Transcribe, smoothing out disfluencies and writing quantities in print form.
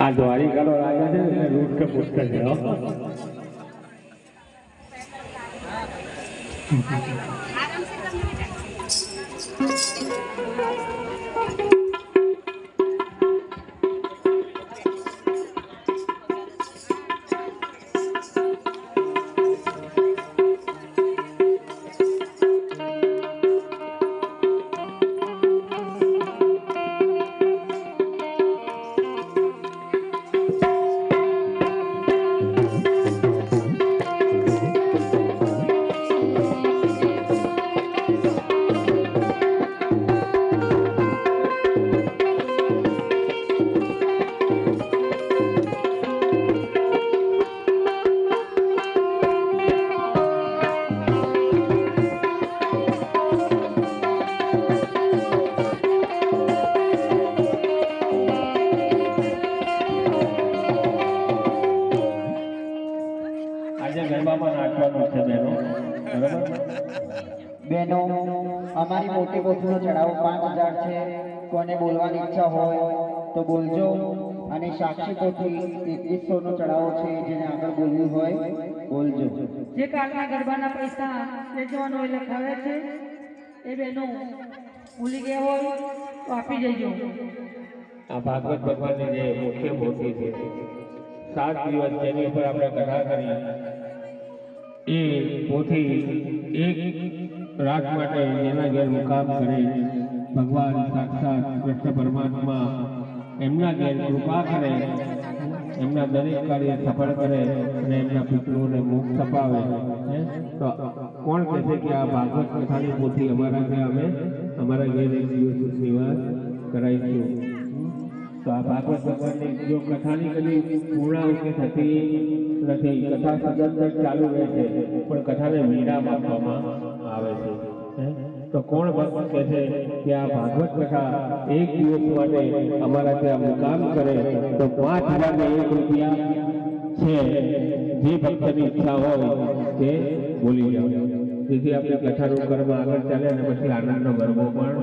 આ દ્વારિકાનો રાજા છે ને રૂટ કે પુસ્તક છે બેનો અમારી મોટી પોથીનો ચડાવો 5000 છે. કોને બોલવાની ઈચ્છા હોય તો બોલજો. અને સાક્ષી પોથી 2100 નો ચડાવો છે. જેને આગળ બોલવું હોય બોલજો. જે કાલના ગરબાના પૈસા વેચવાનો એ લખાવે છે એ બેનો ભૂલી ગયા હોય તો આપી જજો. આ ભાગવત ભગવાનની જે મુખ્ય પોથી છે 7 દિવસ જેની ઉપર આપણે કથા કરી એ પોથી એક રાત માટે એના ઘેર મુકામ કરે ભગવાન સાક્ષાત કૃષ્ણ પરમાત્મા એમના ઘેર કૃપા કરે એમના દરેક કાર્ય સફળ કરે અને એમના પિતૃઓને મુક્ત અપાવે. તો કોણ કહેશે કે આ ભાગવત કથાની પોથી અમારા ઘેર અમે અમારા ઘેર એક દિવસ નિવાસ કરાવીશું. તો આ ભાગવત ભગવાનની જો કથાની કદી પૂર્ણાહુતિ થતી નથી. કથા સતત ચાલુ રહે છે પણ કથાને વિરામ આપવામાં આવે છે. તો કોણ ભગવાન કહે છે કે આ ભાગવત કથા એક દિવસ માટે અમારા ત્યાં મુકામ કરે તો 5001 રૂપિયા છે. જે ભક્તની ઈચ્છા હોય તે બોલી જાઓ. જેથી આપણી કથાનું કર્મ આગળ ચાલે અને પછી આનંદનો ગરબો પણ